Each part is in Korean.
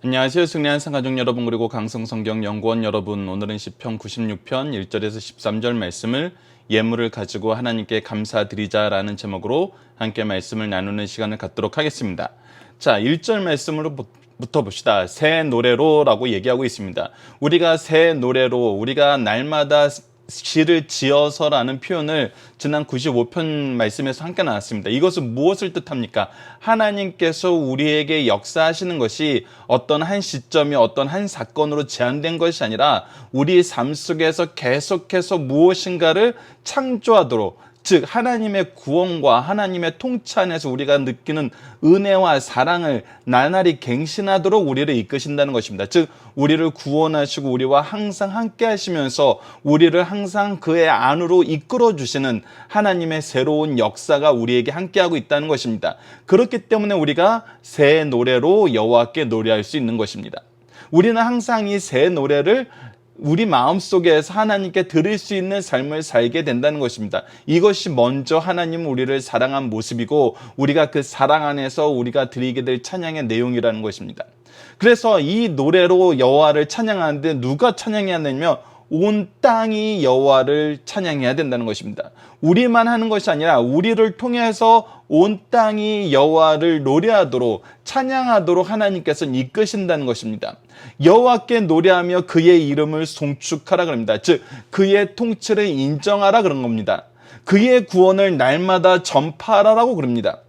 안녕하세요. 승리한 상가족 여러분, 그리고 강성성경연구원 여러분. 오늘은 시편 96편 1절에서 13절 말씀을 예물을 가지고 하나님께 감사드리자라는 제목으로 함께 말씀을 나누는 시간을 갖도록 하겠습니다. 자, 1절 말씀으로부터 봅시다. 새 노래로라고 얘기하고 있습니다. 우리가 새 노래로, 우리가 날마다 시를 지어서라는 표현을 지난 95편 말씀에서 함께 나왔습니다. 이것은 무엇을 뜻합니까? 하나님께서 우리에게 역사하시는 것이 어떤 한 시점이 어떤 한 사건으로 제한된 것이 아니라 우리 삶 속에서 계속해서 무엇인가를 창조하도록, 즉 하나님의 구원과 하나님의 통치 안에서 우리가 느끼는 은혜와 사랑을 나날이 갱신하도록 우리를 이끄신다는 것입니다. 즉 우리를 구원하시고 우리와 항상 함께 하시면서 우리를 항상 그의 안으로 이끌어 주시는 하나님의 새로운 역사가 우리에게 함께하고 있다는 것입니다. 그렇기 때문에 우리가 새 노래로 여호와께 노래할 수 있는 것입니다. 우리는 항상 이 새 노래를 우리 마음속에서 하나님께 드릴 수 있는 삶을 살게 된다는 것입니다. 이것이 먼저 하나님은 우리를 사랑한 모습이고 우리가 그 사랑 안에서 우리가 드리게 될 찬양의 내용이라는 것입니다. 그래서 이 노래로 여호와를 찬양하는데 누가 찬양해야 되냐면 온 땅이 여호와를 찬양해야 된다는 것입니다. 우리만 하는 것이 아니라 우리를 통해서 온 땅이 여호와를 노래하도록 찬양하도록 하나님께서는 이끄신다는 것입니다. 여호와께 노래하며 그의 이름을 송축하라 그럽니다. 즉 그의 통치를 인정하라 그런 겁니다. 그의 구원을 날마다 전파하라라고 그럽니다.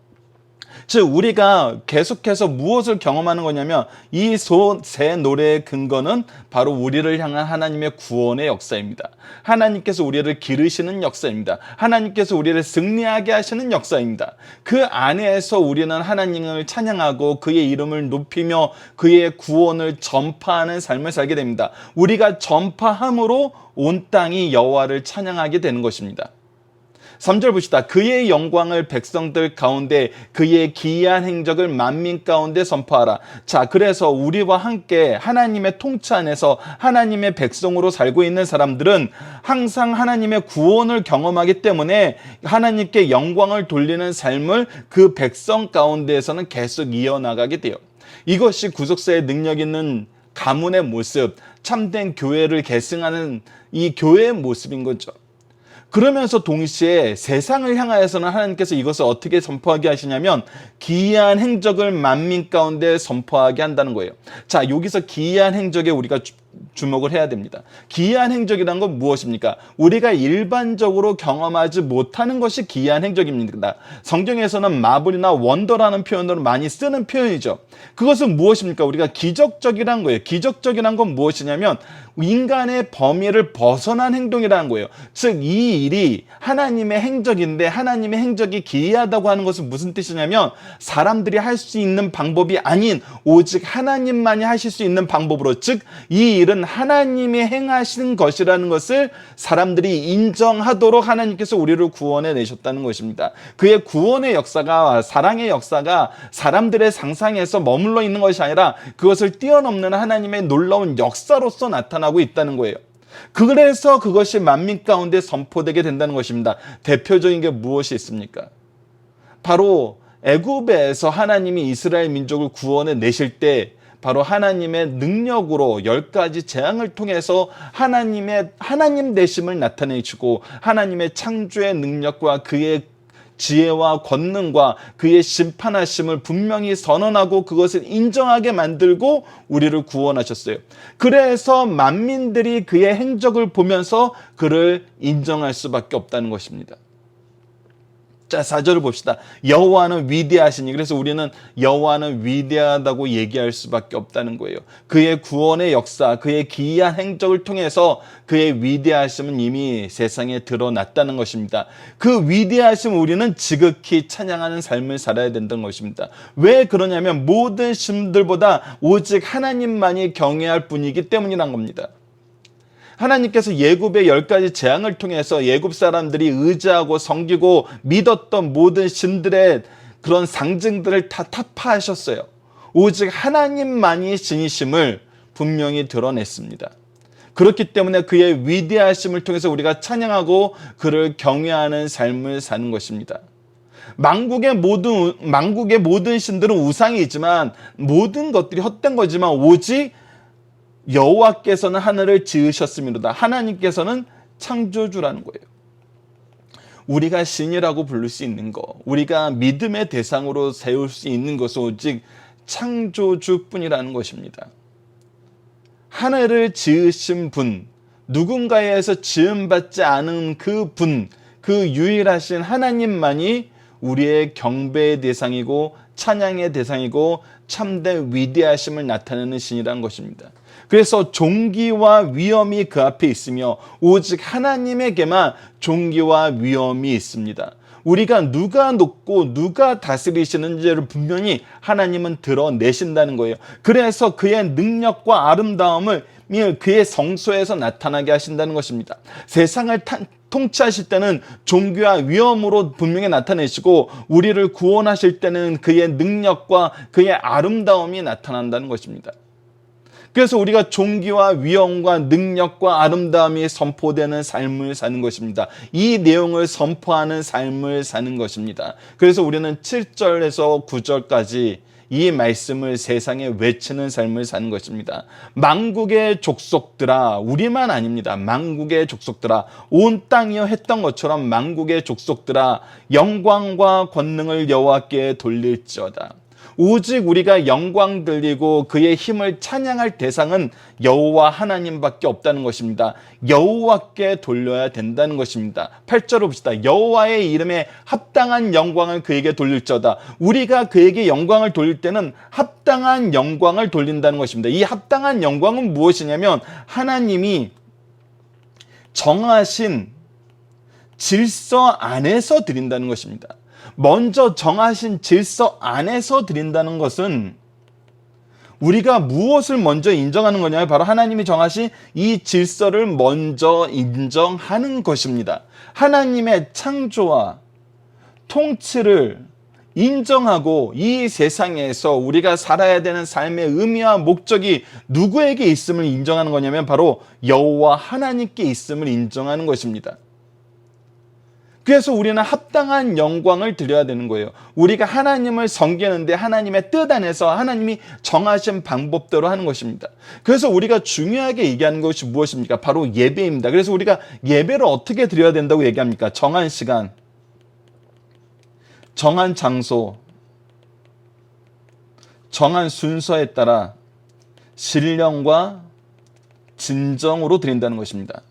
즉 우리가 계속해서 무엇을 경험하는 거냐면 이 새 노래의 근거는 바로 우리를 향한 하나님의 구원의 역사입니다. 하나님께서 우리를 기르시는 역사입니다. 하나님께서 우리를 승리하게 하시는 역사입니다. 그 안에서 우리는 하나님을 찬양하고 그의 이름을 높이며 그의 구원을 전파하는 삶을 살게 됩니다. 우리가 전파함으로 온 땅이 여호와를 찬양하게 되는 것입니다. 3절 봅시다. 그의 영광을 백성들 가운데 그의 기이한 행적을 만민 가운데 선포하라. 자, 그래서 우리와 함께 하나님의 통치 안에서 하나님의 백성으로 살고 있는 사람들은 항상 하나님의 구원을 경험하기 때문에 하나님께 영광을 돌리는 삶을 그 백성 가운데에서는 계속 이어나가게 돼요. 이것이 구속사의 능력 있는 가문의 모습, 참된 교회를 계승하는 이 교회의 모습인 거죠. 그러면서 동시에 세상을 향하여서는 하나님께서 이것을 어떻게 선포하게 하시냐면 기이한 행적을 만민 가운데 선포하게 한다는 거예요. 자, 여기서 기이한 행적에 우리가 주목을 해야 됩니다. 기이한 행적이란 건 무엇입니까? 우리가 일반적으로 경험하지 못하는 것이 기이한 행적입니다. 성경에서는 마블이나 원더라는 표현으로 많이 쓰는 표현이죠. 그것은 무엇입니까? 우리가 기적적이란 거예요. 기적적이란 건 무엇이냐면 인간의 범위를 벗어난 행동이라는 거예요. 즉 이 일이 하나님의 행적인데 하나님의 행적이 기이하다고 하는 것은 무슨 뜻이냐면 사람들이 할 수 있는 방법이 아닌 오직 하나님만이 하실 수 있는 방법으로, 즉 이 일은 하나님이 행하신 것이라는 것을 사람들이 인정하도록 하나님께서 우리를 구원해 내셨다는 것입니다. 그의 구원의 역사가, 사랑의 역사가 사람들의 상상에서 머물러 있는 것이 아니라 그것을 뛰어넘는 하나님의 놀라운 역사로서 나타나고 있다는 거예요. 그래서 그것이 만민 가운데 선포되게 된다는 것입니다. 대표적인 게 무엇이 있습니까? 바로 애굽에서 하나님이 이스라엘 민족을 구원해 내실 때 바로 하나님의 능력으로 10가지 재앙을 통해서 하나님 되심을 나타내시고 하나님의 창조의 능력과 그의 지혜와 권능과 그의 심판하심을 분명히 선언하고 그것을 인정하게 만들고 우리를 구원하셨어요. 그래서 만민들이 그의 행적을 보면서 그를 인정할 수밖에 없다는 것입니다. 자, 4절을 봅시다. 여호와는 위대하시니, 그래서 우리는 여호와는 위대하다고 얘기할 수밖에 없다는 거예요. 그의 구원의 역사, 그의 기이한 행적을 통해서 그의 위대하심은 이미 세상에 드러났다는 것입니다. 그 위대하심을 우리는 지극히 찬양하는 삶을 살아야 된다는 것입니다. 왜 그러냐면 모든 신들보다 오직 하나님만이 경외할 분이기 때문이란 겁니다. 하나님께서 예굽의 10가지 재앙을 통해서 예굽 사람들이 의지하고 섬기고 믿었던 모든 신들의 그런 상징들을 다 타파하셨어요. 오직 하나님만이 신이심을 분명히 드러냈습니다. 그렇기 때문에 그의 위대하심을 통해서 우리가 찬양하고 그를 경외하는 삶을 사는 것입니다. 만국의 모든 신들은 우상이지만 모든 것들이 헛된 거지만 오직 여호와께서는 하늘을 지으셨음이로다. 하나님께서는 창조주라는 거예요. 우리가 신이라고 부를 수 있는 것, 우리가 믿음의 대상으로 세울 수 있는 것은 오직 창조주뿐이라는 것입니다. 하늘을 지으신 분, 누군가에 의해서 지음받지 않은 그 분, 그 유일하신 하나님만이 우리의 경배의 대상이고 찬양의 대상이고 참된 위대하심을 나타내는 신이라는 것입니다. 그래서 존귀와 위엄이 그 앞에 있으며 오직 하나님에게만 존귀와 위엄이 있습니다. 우리가 누가 높고 누가 다스리시는지를 분명히 하나님은 드러내신다는 거예요. 그래서 그의 능력과 아름다움을 그의 성소에서 나타나게 하신다는 것입니다. 세상을 통치하실 때는 존귀와 위엄으로 분명히 나타내시고 우리를 구원하실 때는 그의 능력과 그의 아름다움이 나타난다는 것입니다. 그래서 우리가 존귀와 위엄과 능력과 아름다움이 선포되는 삶을 사는 것입니다. 이 내용을 선포하는 삶을 사는 것입니다. 그래서 우리는 7절에서 9절까지 이 말씀을 세상에 외치는 삶을 사는 것입니다. 만국의 족속들아, 우리만 아닙니다. 만국의 족속들아, 온 땅이여 했던 것처럼 만국의 족속들아, 영광과 권능을 여호와께 돌릴지어다. 오직 우리가 영광 돌리고 그의 힘을 찬양할 대상은 여호와 하나님밖에 없다는 것입니다. 여호와께 돌려야 된다는 것입니다. 8절을 봅시다. 여호와의 이름에 합당한 영광을 그에게 돌릴지어다. 우리가 그에게 영광을 돌릴 때는 합당한 영광을 돌린다는 것입니다. 이 합당한 영광은 무엇이냐면 하나님이 정하신 질서 안에서 드린다는 것입니다. 먼저 정하신 질서 안에서 드린다는 것은 우리가 무엇을 먼저 인정하는 거냐면 바로 하나님이 정하신 이 질서를 먼저 인정하는 것입니다. 하나님의 창조와 통치를 인정하고 이 세상에서 우리가 살아야 되는 삶의 의미와 목적이 누구에게 있음을 인정하는 거냐면 바로 여호와 하나님께 있음을 인정하는 것입니다. 그래서 우리는 합당한 영광을 드려야 되는 거예요. 우리가 하나님을 섬기는데 하나님의 뜻 안에서 하나님이 정하신 방법대로 하는 것입니다. 그래서 우리가 중요하게 얘기하는 것이 무엇입니까? 바로 예배입니다. 그래서 우리가 예배를 어떻게 드려야 된다고 얘기합니까? 정한 시간, 정한 장소, 정한 순서에 따라 신령과 진정으로 드린다는 것입니다.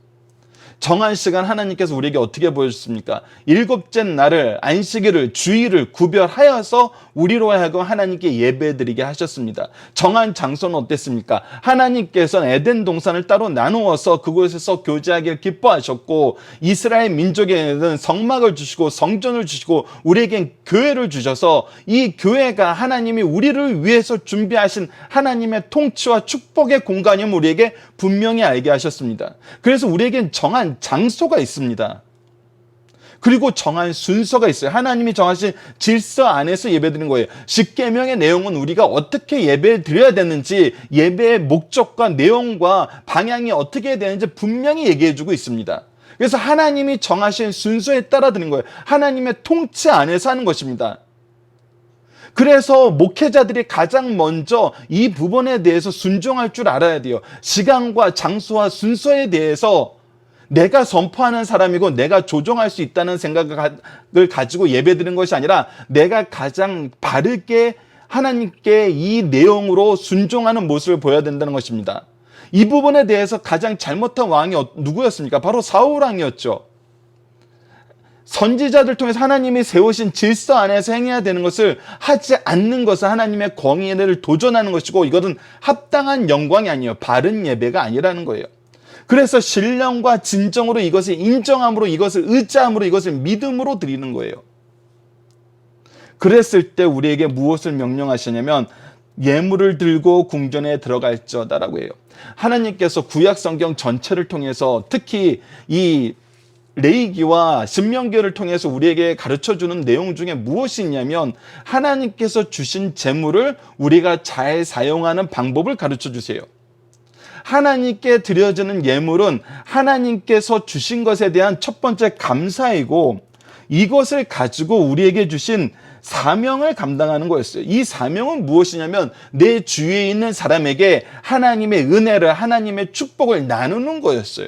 정한 시간 하나님께서 우리에게 어떻게 보여주셨습니까? 일곱째 날을, 안식일을, 주일을 구별하여서 우리로 하여금 하나님께 예배드리게 하셨습니다. 정한 장소는 어땠습니까? 하나님께서는 에덴 동산을 따로 나누어서 그곳에서 교제하기를 기뻐하셨고 이스라엘 민족에는 성막을 주시고 성전을 주시고 우리에겐 교회를 주셔서 이 교회가 하나님이 우리를 위해서 준비하신 하나님의 통치와 축복의 공간임을 우리에게 분명히 알게 하셨습니다. 그래서 우리에겐 정한 장소가 있습니다. 그리고 정한 순서가 있어요. 하나님이 정하신 질서 안에서 예배드리는 거예요. 십계명의 내용은 우리가 어떻게 예배를 드려야 되는지, 예배의 목적과 내용과 방향이 어떻게 해야 되는지 분명히 얘기해주고 있습니다. 그래서 하나님이 정하신 순서에 따라 드리는 거예요. 하나님의 통치 안에서 하는 것입니다. 그래서 목회자들이 가장 먼저 이 부분에 대해서 순종할 줄 알아야 돼요. 시간과 장소와 순서에 대해서 내가 선포하는 사람이고 내가 조종할 수 있다는 생각을 가지고 예배드리는 것이 아니라 내가 가장 바르게 하나님께 이 내용으로 순종하는 모습을 보여야 된다는 것입니다. 이 부분에 대해서 가장 잘못한 왕이 누구였습니까? 바로 사울 왕이었죠. 선지자들 통해서 하나님이 세우신 질서 안에서 행해야 되는 것을 하지 않는 것은 하나님의 공의를 도전하는 것이고 이것은 합당한 영광이 아니에요. 바른 예배가 아니라는 거예요. 그래서 신령과 진정으로 이것을 인정함으로 이것을 의지함으로 이것을 믿음으로 드리는 거예요. 그랬을 때 우리에게 무엇을 명령하시냐면 예물을 들고 궁전에 들어갈지어다라고 해요. 하나님께서 구약 성경 전체를 통해서 특히 이 레위기와 신명기를 통해서 우리에게 가르쳐주는 내용 중에 무엇이 있냐면 하나님께서 주신 재물을 우리가 잘 사용하는 방법을 가르쳐주세요. 하나님께 드려지는 예물은 하나님께서 주신 것에 대한 첫 번째 감사이고 이것을 가지고 우리에게 주신 사명을 감당하는 거였어요. 이 사명은 무엇이냐면 내 주위에 있는 사람에게 하나님의 은혜를, 하나님의 축복을 나누는 거였어요.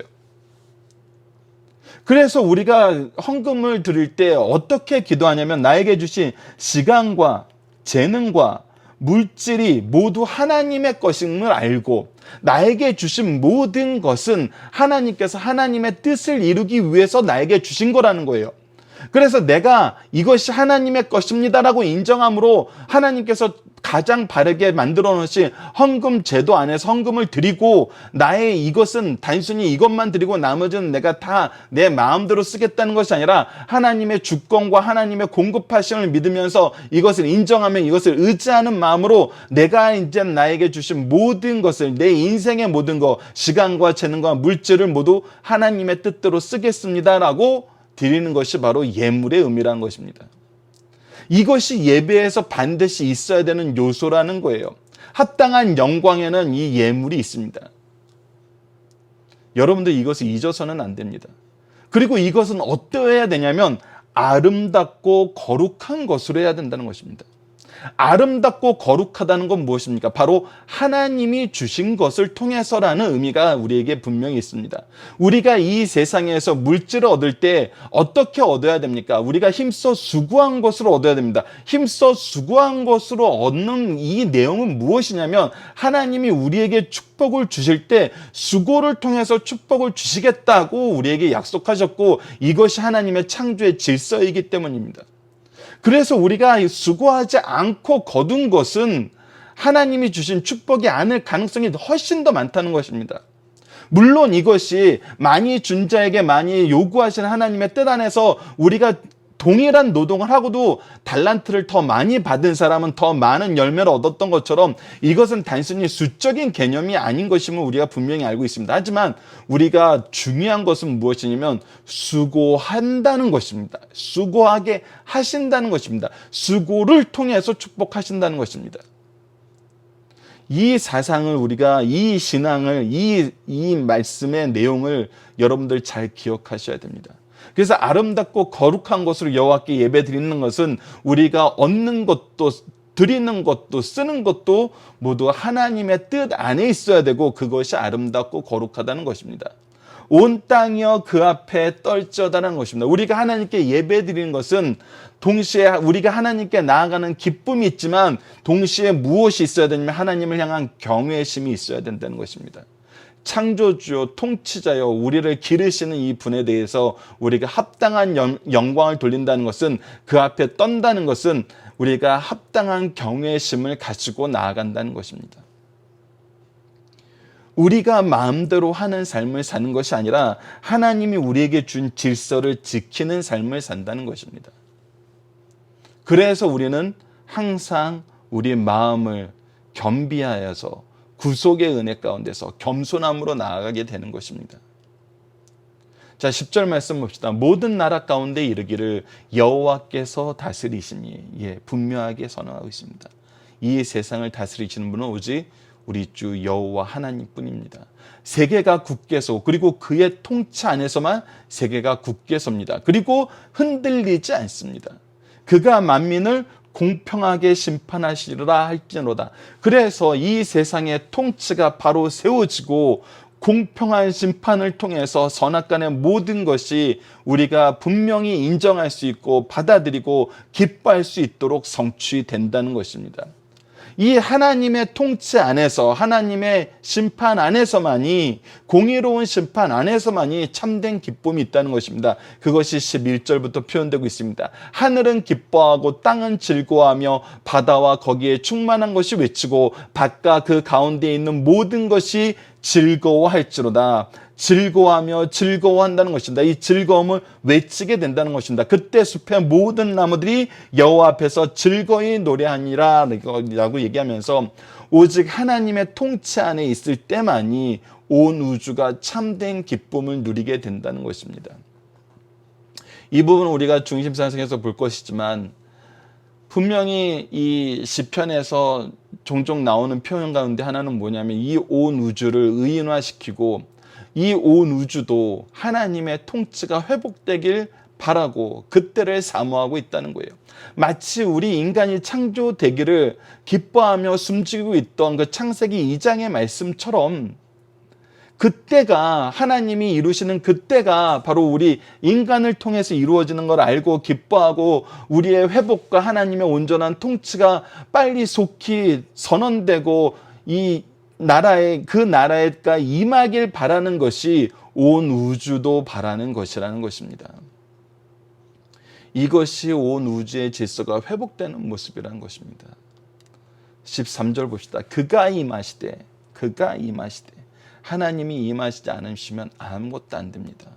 그래서 우리가 헌금을 드릴 때 어떻게 기도하냐면 나에게 주신 시간과 재능과 물질이 모두 하나님의 것임을 알고 나에게 주신 모든 것은 하나님께서 하나님의 뜻을 이루기 위해서 나에게 주신 거라는 거예요. 그래서 내가 이것이 하나님의 것입니다라고 인정함으로 하나님께서 가장 바르게 만들어 놓으신 헌금 제도 안에서 헌금을 드리고 나의 이것은 단순히 이것만 드리고 나머지는 내가 다 내 마음대로 쓰겠다는 것이 아니라 하나님의 주권과 하나님의 공급하심을 믿으면서 이것을 인정하며 이것을 의지하는 마음으로 내가 이제 나에게 주신 모든 것을, 내 인생의 모든 것, 시간과 재능과 물질을 모두 하나님의 뜻대로 쓰겠습니다라고 드리는 것이 바로 예물의 의미라는 것입니다. 이것이 예배에서 반드시 있어야 되는 요소라는 거예요. 합당한 영광에는 이 예물이 있습니다. 여러분들 이것을 잊어서는 안 됩니다. 그리고 이것은 어떠해야 되냐면 아름답고 거룩한 것으로 해야 된다는 것입니다. 아름답고 거룩하다는 건 무엇입니까? 바로 하나님이 주신 것을 통해서라는 의미가 우리에게 분명히 있습니다. 우리가 이 세상에서 물질을 얻을 때 어떻게 얻어야 됩니까? 우리가 힘써 수고한 것으로 얻어야 됩니다. 힘써 수고한 것으로 얻는 이 내용은 무엇이냐면 하나님이 우리에게 축복을 주실 때 수고를 통해서 축복을 주시겠다고 우리에게 약속하셨고 이것이 하나님의 창조의 질서이기 때문입니다. 그래서 우리가 수고하지 않고 거둔 것은 하나님이 주신 축복이 아닐 가능성이 훨씬 더 많다는 것입니다. 물론 이것이 많이 준 자에게 많이 요구하시는 하나님의 뜻 안에서 우리가 동일한 노동을 하고도 달란트를 더 많이 받은 사람은 더 많은 열매를 얻었던 것처럼 이것은 단순히 수적인 개념이 아닌 것임을 우리가 분명히 알고 있습니다. 하지만 우리가 중요한 것은 무엇이냐면 수고한다는 것입니다. 수고하게 하신다는 것입니다. 수고를 통해서 축복하신다는 것입니다. 이 사상을 우리가 이 신앙을 이 말씀의 내용을 여러분들 잘 기억하셔야 됩니다. 그래서 아름답고 거룩한 것으로 여호와께 예배 드리는 것은 우리가 얻는 것도 드리는 것도 쓰는 것도 모두 하나님의 뜻 안에 있어야 되고 그것이 아름답고 거룩하다는 것입니다. 온 땅이여 그 앞에 떨지어다라는 것입니다. 우리가 하나님께 예배 드리는 것은 동시에 우리가 하나님께 나아가는 기쁨이 있지만 동시에 무엇이 있어야 되냐면 하나님을 향한 경외심이 있어야 된다는 것입니다. 창조주요 통치자요 우리를 기르시는 이 분에 대해서 우리가 합당한 영광을 돌린다는 것은 그 앞에 떤다는 것은 우리가 합당한 경외심을 가지고 나아간다는 것입니다. 우리가 마음대로 하는 삶을 사는 것이 아니라 하나님이 우리에게 준 질서를 지키는 삶을 산다는 것입니다. 그래서 우리는 항상 우리 마음을 겸비하여서 구속의 은혜 가운데서 겸손함으로 나아가게 되는 것입니다. 자, 10절 말씀 봅시다. 모든 나라 가운데 이르기를 여호와께서 다스리시니, 분명하게 선언하고 있습니다. 이 세상을 다스리시는 분은 오직 우리 주 여호와 하나님뿐입니다. 세계가 굳게 서고 그리고 그의 통치 안에서만 세계가 굳게 섭니다. 그리고 흔들리지 않습니다. 그가 만민을 공평하게 심판하시리라 할지로다. 그래서 이 세상의 통치가 바로 세워지고 공평한 심판을 통해서 선악간의 모든 것이 우리가 분명히 인정할 수 있고 받아들이고 기뻐할 수 있도록 성취된다는 것입니다. 이 하나님의 통치 안에서 하나님의 심판 안에서만이 공의로운 심판 안에서만이 참된 기쁨이 있다는 것입니다. 그것이 11절부터 표현되고 있습니다. 하늘은 기뻐하고 땅은 즐거워하며 바다와 거기에 충만한 것이 외치고 밭과 그 가운데 있는 모든 것이 즐거워할지로다. 즐거워하며 즐거워한다는 것입니다. 이 즐거움을 외치게 된다는 것입니다. 그때 숲의 모든 나무들이 여호와 앞에서 즐거이 노래하니라 라고 얘기하면서 오직 하나님의 통치 안에 있을 때만이 온 우주가 참된 기쁨을 누리게 된다는 것입니다. 이 부분은 우리가 중심사상에서 볼 것이지만 분명히 이 시편에서 종종 나오는 표현 가운데 하나는 뭐냐면 이 온 우주를 의인화시키고 이 온 우주도 하나님의 통치가 회복되길 바라고 그때를 사모하고 있다는 거예요. 마치 우리 인간이 창조되기를 기뻐하며 숨지고 있던 그 창세기 2장의 말씀처럼 그때가 하나님이 이루시는 그때가 바로 우리 인간을 통해서 이루어지는 걸 알고 기뻐하고 우리의 회복과 하나님의 온전한 통치가 빨리 속히 선언되고 이 나라에 그 나라가 임하길 바라는 것이 온 우주도 바라는 것이라는 것입니다. 이것이 온 우주의 질서가 회복되는 모습이라는 것입니다. 13절 봅시다. 그가 임하시되 하나님이 임하시지 않으시면 아무것도 안 됩니다.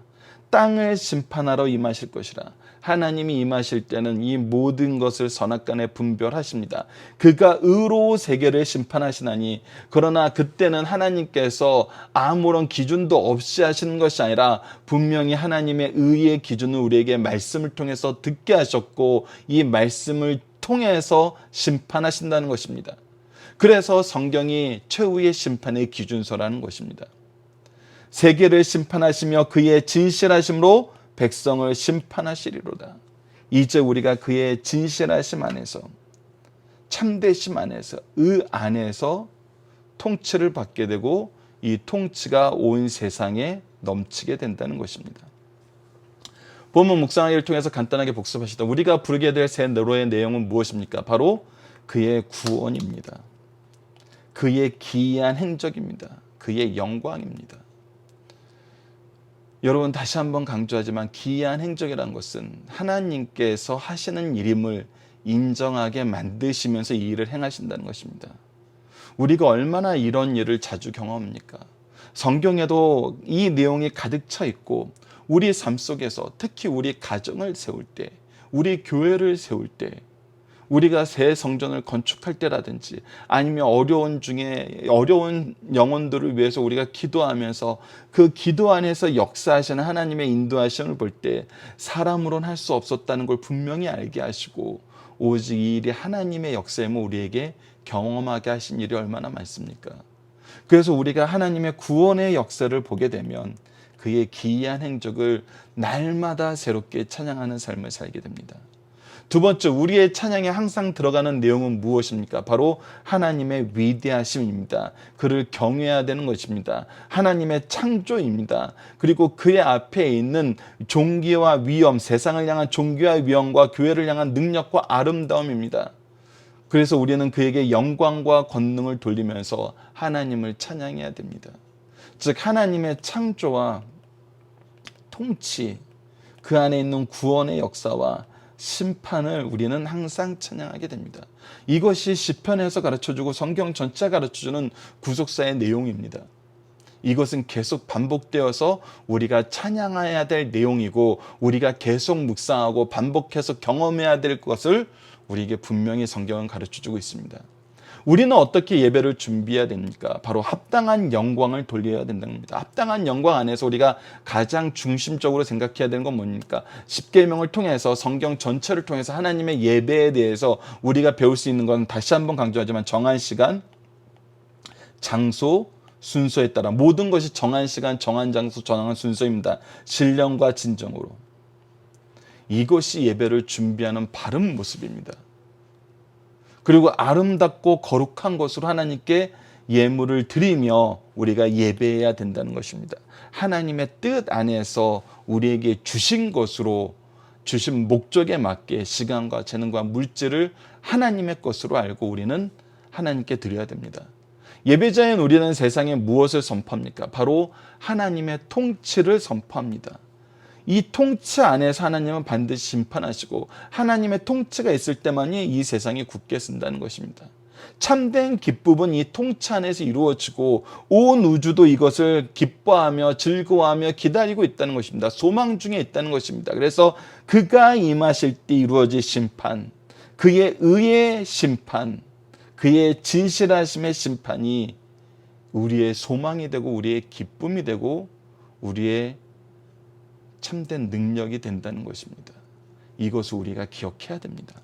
땅을 심판하러 임하실 것이라. 하나님이 임하실 때는 이 모든 것을 선악간에 분별하십니다. 그가 의로 세계를 심판하시나니 그러나 그때는 하나님께서 아무런 기준도 없이 하시는 것이 아니라 분명히 하나님의 의의 기준을 우리에게 말씀을 통해서 듣게 하셨고 이 말씀을 통해서 심판하신다는 것입니다. 그래서 성경이 최후의 심판의 기준서라는 것입니다. 세계를 심판하시며 그의 진실하심으로 백성을 심판하시리로다. 이제 우리가 그의 진실하심 안에서 참되심 안에서 의 안에서 통치를 받게 되고 이 통치가 온 세상에 넘치게 된다는 것입니다. 본문 묵상하기를 통해서 간단하게 복습하시다. 우리가 부르게 될 새 노래의 내용은 무엇입니까? 바로 그의 구원입니다. 그의 기이한 행적입니다. 그의 영광입니다. 여러분 다시 한번 강조하지만 기이한 행적이라는 것은 하나님께서 하시는 일임을 인정하게 만드시면서 이 일을 행하신다는 것입니다. 우리가 얼마나 이런 일을 자주 경험합니까? 성경에도 이 내용이 가득 차 있고 우리 삶 속에서 특히 우리 가정을 세울 때, 우리 교회를 세울 때, 우리가 새 성전을 건축할 때라든지 아니면 어려운 영혼들을 위해서 우리가 기도하면서 그 기도 안에서 역사하시는 하나님의 인도하심을 볼 때 사람으로는 할 수 없었다는 걸 분명히 알게 하시고 오직 이 일이 하나님의 역사임을 우리에게 경험하게 하신 일이 얼마나 많습니까? 그래서 우리가 하나님의 구원의 역사를 보게 되면 그의 기이한 행적을 날마다 새롭게 찬양하는 삶을 살게 됩니다. 두 번째, 우리의 찬양에 항상 들어가는 내용은 무엇입니까? 바로 하나님의 위대하심입니다. 그를 경외해야 되는 것입니다. 하나님의 창조입니다. 그리고 그의 앞에 있는 존귀와 위엄, 세상을 향한 존귀와 위엄과 교회를 향한 능력과 아름다움입니다. 그래서 우리는 그에게 영광과 권능을 돌리면서 하나님을 찬양해야 됩니다. 즉 하나님의 창조와 통치, 그 안에 있는 구원의 역사와 심판을 우리는 항상 찬양하게 됩니다. 이것이 시편에서 가르쳐주고 성경 전체가 가르쳐주는 구속사의 내용입니다. 이것은 계속 반복되어서 우리가 찬양해야 될 내용이고 우리가 계속 묵상하고 반복해서 경험해야 될 것을 우리에게 분명히 성경은 가르쳐주고 있습니다. 우리는 어떻게 예배를 준비해야 됩니까? 바로 합당한 영광을 돌려야 된다는 겁니다. 합당한 영광 안에서 우리가 가장 중심적으로 생각해야 되는 건 뭡니까? 십계명을 통해서 성경 전체를 통해서 하나님의 예배에 대해서 우리가 배울 수 있는 건 다시 한번 강조하지만 정한 시간, 장소, 순서에 따라 모든 것이 정한 시간, 정한 장소, 정한 순서입니다. 신령과 진정으로. 이것이 예배를 준비하는 바른 모습입니다. 그리고 아름답고 거룩한 것으로 하나님께 예물을 드리며 우리가 예배해야 된다는 것입니다. 하나님의 뜻 안에서 우리에게 주신 것으로 주신 목적에 맞게 시간과 재능과 물질을 하나님의 것으로 알고 우리는 하나님께 드려야 됩니다. 예배자인 우리는 세상에 무엇을 선포합니까? 바로 하나님의 통치를 선포합니다. 이 통치 안에서 하나님은 반드시 심판하시고 하나님의 통치가 있을 때만이 이 세상이 굳게 쓴다는 것입니다. 참된 기쁨은 이 통치 안에서 이루어지고 온 우주도 이것을 기뻐하며 즐거워하며 기다리고 있다는 것입니다. 소망 중에 있다는 것입니다. 그래서 그가 임하실 때 이루어질 심판, 그의 의의 심판, 그의 진실하심의 심판이 우리의 소망이 되고 우리의 기쁨이 되고 우리의 참된 능력이 된다는 것입니다. 이것을 우리가 기억해야 됩니다.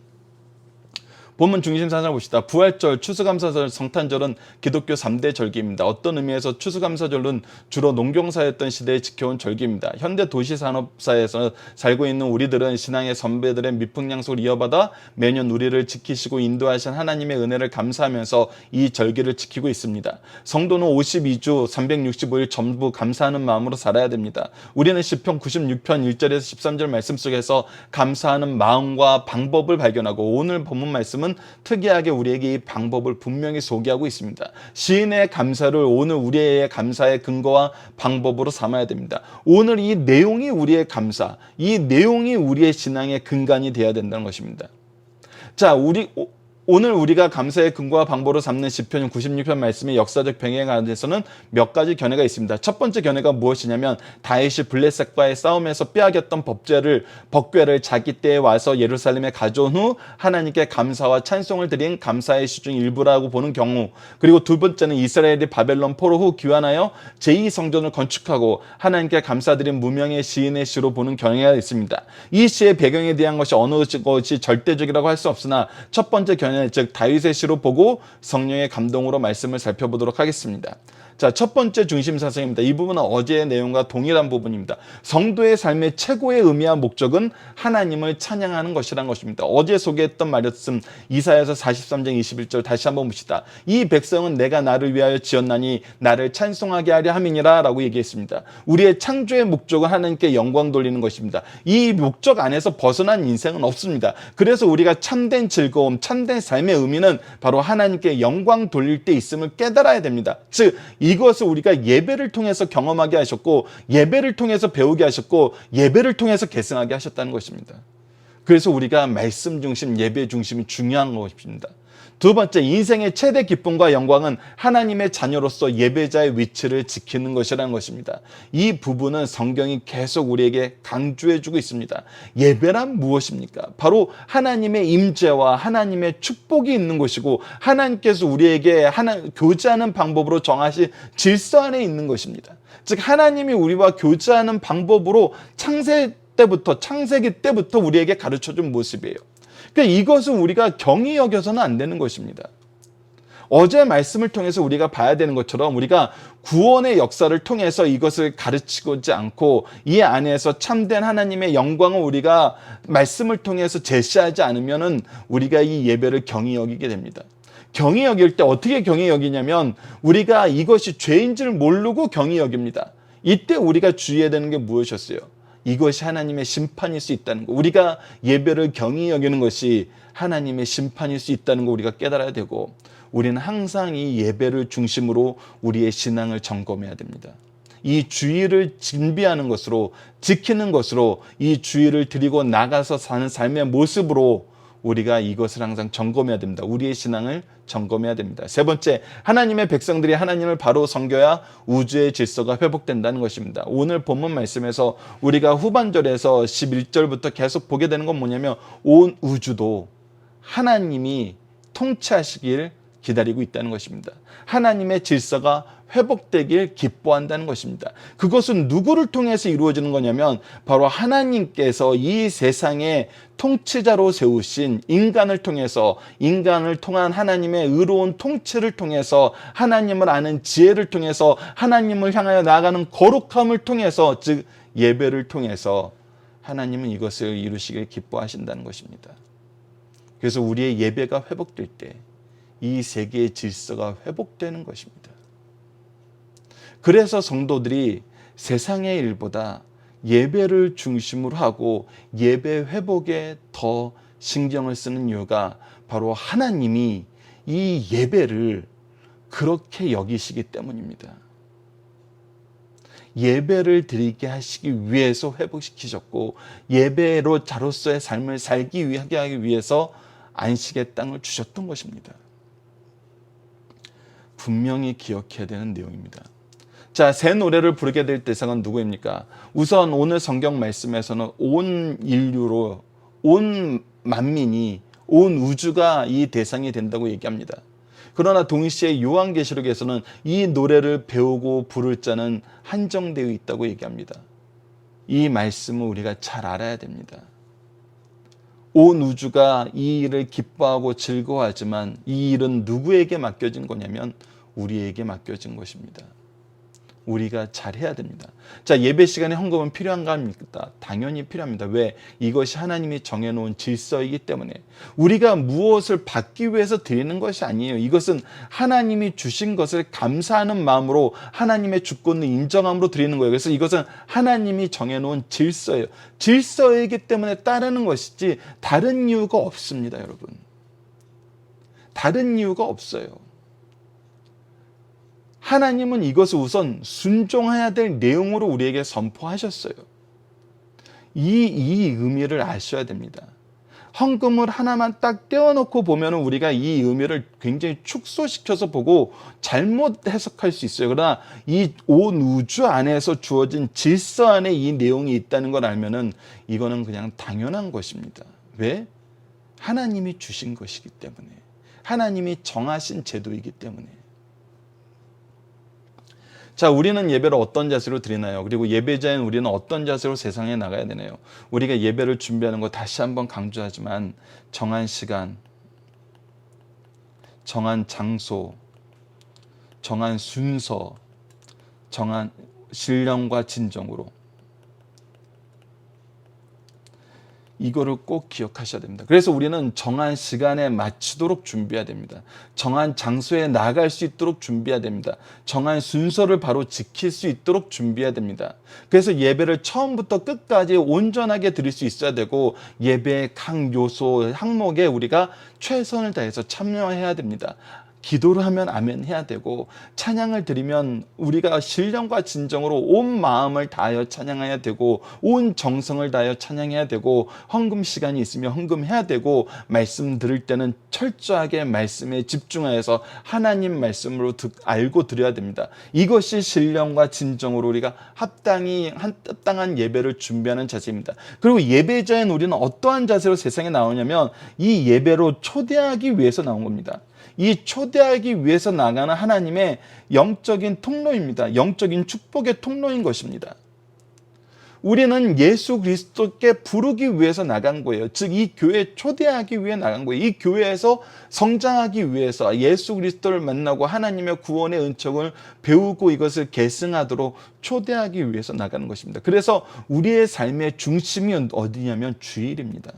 본문 중심 사상을 봅시다. 부활절, 추수감사절, 성탄절은 기독교 3대 절기입니다. 어떤 의미에서 추수감사절은 주로 농경사였던 시대에 지켜온 절기입니다. 현대 도시산업사에서 살고 있는 우리들은 신앙의 선배들의 미풍양속을 이어받아 매년 우리를 지키시고 인도하신 하나님의 은혜를 감사하면서 이 절기를 지키고 있습니다. 성도는 52주 365일 전부 감사하는 마음으로 살아야 됩니다. 우리는 시편 96편 1절에서 13절 말씀 속에서 감사하는 마음과 방법을 발견하고 오늘 본문 말씀은 특이하게 우리에게 이 방법을 분명히 소개하고 있습니다. 시인의 감사를 오늘 우리의 감사의 근거와 방법으로 삼아야 됩니다. 오늘 이 내용이 우리의 감사, 이 내용이 우리의 신앙의 근간이 되어야 된다는 것입니다. 자, 오늘 우리가 감사의 근거와 방법으로 삼는 시편 96편 말씀의 역사적 병행 안에서는 몇 가지 견해가 있습니다. 첫 번째 견해가 무엇이냐면 다윗이 블레셋과의 싸움에서 빼앗겼던 법궤를 자기 때에 와서 예루살렘에 가져온 후 하나님께 감사와 찬송을 드린 감사의 시 중 일부라고 보는 경우, 그리고 두 번째는 이스라엘이 바벨론 포로 후 귀환하여 제2성전을 건축하고 하나님께 감사드린 무명의 시인의 시로 보는 경향이 있습니다. 이 시의 배경에 대한 것이 어느 것이 절대적이라고 할 수 없으나 첫 번째 견해, 즉 다윗의 시로 보고 성령의 감동으로 말씀을 살펴보도록 하겠습니다. 자, 첫 번째 중심 사상입니다. 이 부분은 어제의 내용과 동일한 부분입니다. 성도의 삶의 최고의 의미와 목적은 하나님을 찬양하는 것이라는 것입니다. 어제 소개했던 말씀 이사야서 43장 21절 다시 한번 봅시다. 이 백성은 내가 나를 위하여 지었나니 나를 찬송하게 하려 함이니라 라고 얘기했습니다. 우리의 창조의 목적은 하나님께 영광 돌리는 것입니다. 이 목적 안에서 벗어난 인생은 없습니다. 그래서 우리가 참된 즐거움, 참된 삶의 의미는 바로 하나님께 영광 돌릴 때 있음을 깨달아야 됩니다. 즉 이것을 우리가 예배를 통해서 경험하게 하셨고, 예배를 통해서 배우게 하셨고, 예배를 통해서 계승하게 하셨다는 것입니다. 그래서 우리가 말씀 중심, 예배 중심이 중요한 것입니다. 두 번째, 인생의 최대 기쁨과 영광은 하나님의 자녀로서 예배자의 위치를 지키는 것이라는 것입니다. 이 부분은 성경이 계속 우리에게 강조해주고 있습니다. 예배란 무엇입니까? 바로 하나님의 임재와 하나님의 축복이 있는 것이고, 하나님께서 우리에게 교제하는 방법으로 정하신 질서 안에 있는 것입니다. 즉 하나님이 우리와 교제하는 방법으로 창세기 때부터 우리에게 가르쳐준 모습이에요. 그러니까 이것을 우리가 경히 여겨서는 안 되는 것입니다. 어제 말씀을 통해서 우리가 봐야 되는 것처럼 우리가 구원의 역사를 통해서 이것을 가르치고지 않고 이 안에서 참된 하나님의 영광을 우리가 말씀을 통해서 제시하지 않으면은 우리가 이 예배를 경히 여기게 됩니다. 경히 여길 때 어떻게 경히 여기냐면 우리가 이것이 죄인 줄 모르고 경히 여깁니다. 이때 우리가 주의해야 되는 게 무엇이었어요? 이것이 하나님의 심판일 수 있다는 거. 우리가 예배를 경히 여기는 것이 하나님의 심판일 수 있다는 거 우리가 깨달아야 되고, 우리는 항상 이 예배를 중심으로 우리의 신앙을 점검해야 됩니다. 이 주의를 준비하는 것으로, 지키는 것으로, 이 주의를 드리고 나가서 사는 삶의 모습으로 우리가 이것을 항상 점검해야 됩니다. 우리의 신앙을 점검해야 됩니다. 세 번째, 하나님의 백성들이 하나님을 바로 섬겨야 우주의 질서가 회복된다는 것입니다. 오늘 본문 말씀에서 우리가 후반절에서 11절부터 계속 보게 되는 건 뭐냐면 온 우주도 하나님이 통치하시길 기다리고 있다는 것입니다. 하나님의 질서가 회복되길 기뻐한다는 것입니다. 그것은 누구를 통해서 이루어지는 거냐면 바로 하나님께서 이 세상의 통치자로 세우신 인간을 통해서, 인간을 통한 하나님의 의로운 통치를 통해서, 하나님을 아는 지혜를 통해서, 하나님을 향하여 나아가는 거룩함을 통해서, 즉 예배를 통해서 하나님은 이것을 이루시길 기뻐하신다는 것입니다. 그래서 우리의 예배가 회복될 때 이 세계의 질서가 회복되는 것입니다. 그래서 성도들이 세상의 일보다 예배를 중심으로 하고 예배 회복에 더 신경을 쓰는 이유가 바로 하나님이 이 예배를 그렇게 여기시기 때문입니다. 예배를 드리게 하시기 위해서 회복시키셨고, 예배로 자로서의 삶을 살기 위하게 하기 위해서 안식의 땅을 주셨던 것입니다. 분명히 기억해야 되는 내용입니다. 자, 새 노래를 부르게 될 대상은 누구입니까? 우선 오늘 성경 말씀에서는 온 인류로, 온 만민이, 온 우주가 이 대상이 된다고 얘기합니다. 그러나 동시에 요한계시록에서는 이 노래를 배우고 부를 자는 한정되어 있다고 얘기합니다. 이 말씀을 우리가 잘 알아야 됩니다. 온 우주가 이 일을 기뻐하고 즐거워하지만 이 일은 누구에게 맡겨진 거냐면 우리에게 맡겨진 것입니다. 우리가 잘해야 됩니다. 자, 예배 시간에 헌금은 필요한가 합니까? 당연히 필요합니다. 왜? 이것이 하나님이 정해놓은 질서이기 때문에. 우리가 무엇을 받기 위해서 드리는 것이 아니에요. 이것은 하나님이 주신 것을 감사하는 마음으로 하나님의 주권을 인정함으로 드리는 거예요. 그래서 이것은 하나님이 정해놓은 질서예요. 질서이기 때문에 따르는 것이지 다른 이유가 없습니다, 여러분. 다른 이유가 없어요. 하나님은 이것을 우선 순종해야 될 내용으로 우리에게 선포하셨어요. 이 의미를 아셔야 됩니다. 헌금을 하나만 딱 떼어놓고 보면 우리가 이 의미를 굉장히 축소시켜서 보고 잘못 해석할 수 있어요. 그러나 이 온 우주 안에서 주어진 질서 안에 이 내용이 있다는 걸 알면은 이거는 그냥 당연한 것입니다. 왜? 하나님이 주신 것이기 때문에. 하나님이 정하신 제도이기 때문에. 자, 우리는 예배를 어떤 자세로 드리나요? 그리고 예배자인 우리는 어떤 자세로 세상에 나가야 되나요? 우리가 예배를 준비하는 거 다시 한번 강조하지만 정한 시간, 정한 장소, 정한 순서, 정한 신령과 진정으로 이거를 꼭 기억하셔야 됩니다. 그래서 우리는 정한 시간에 맞추도록 준비해야 됩니다. 정한 장소에 나갈 수 있도록 준비해야 됩니다. 정한 순서를 바로 지킬 수 있도록 준비해야 됩니다. 그래서 예배를 처음부터 끝까지 온전하게 드릴 수 있어야 되고 예배의 각 요소, 항목에 우리가 최선을 다해서 참여해야 됩니다. 기도를 하면 아멘 해야 되고 찬양을 드리면 우리가 신령과 진정으로 온 마음을 다하여 찬양해야 되고 온 정성을 다하여 찬양해야 되고 헌금 시간이 있으면 헌금해야 되고 말씀 들을 때는 철저하게 말씀에 집중하여서 하나님 말씀으로 알고 드려야 됩니다. 이것이 신령과 진정으로 우리가 합당한 예배를 준비하는 자세입니다. 그리고 예배자인 우리는 어떠한 자세로 세상에 나오냐면 이 예배로 초대하기 위해서 나온 겁니다. 이 초대하기 위해서 나가는 하나님의 영적인 통로입니다. 영적인 축복의 통로인 것입니다. 우리는 예수 그리스도께 부르기 위해서 나간 거예요. 즉 이 교회에 초대하기 위해 나간 거예요. 이 교회에서 성장하기 위해서 예수 그리스도를 만나고 하나님의 구원의 은총을 배우고 이것을 계승하도록 초대하기 위해서 나가는 것입니다. 그래서 우리의 삶의 중심이 어디냐면 주일입니다.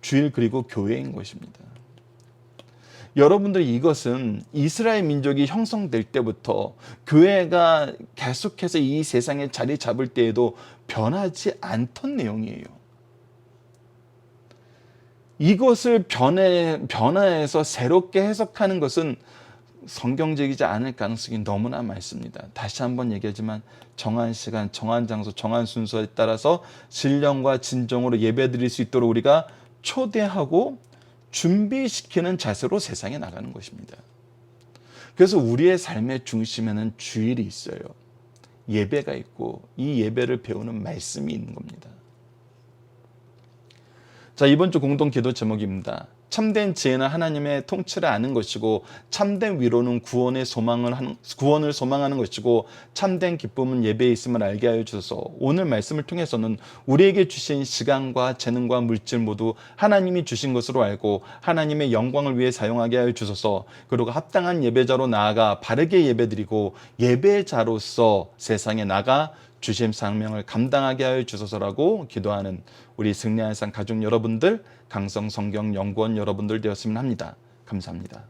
주일 그리고 교회인 것입니다. 여러분들 이것은 이스라엘 민족이 형성될 때부터 교회가 계속해서 이 세상에 자리 잡을 때에도 변하지 않던 내용이에요. 이것을 변화해서 새롭게 해석하는 것은 성경적이지 않을 가능성이 너무나 많습니다. 다시 한번 얘기하지만 정한 시간, 정한 장소, 정한 순서에 따라서 신령과 진정으로 예배드릴 수 있도록 우리가 초대하고 준비시키는 자세로 세상에 나가는 것입니다. 그래서 우리의 삶의 중심에는 주일이 있어요. 예배가 있고 이 예배를 배우는 말씀이 있는 겁니다. 자, 이번 주 공동 기도 제목입니다. 참된 지혜는 하나님의 통치를 아는 것이고 참된 위로는 구원을 소망하는 것이고 참된 기쁨은 예배에 있음을 알게 하여 주소서. 오늘 말씀을 통해서는 우리에게 주신 시간과 재능과 물질 모두 하나님이 주신 것으로 알고 하나님의 영광을 위해 사용하게 하여 주소서. 그리고 합당한 예배자로 나아가 바르게 예배드리고 예배자로서 세상에 나가 주심 사명을 감당하게 하여 주소서라고 기도하는 우리 승리한 상 가족 여러분들, 강성성경 연구원 여러분들 되었으면 합니다. 감사합니다.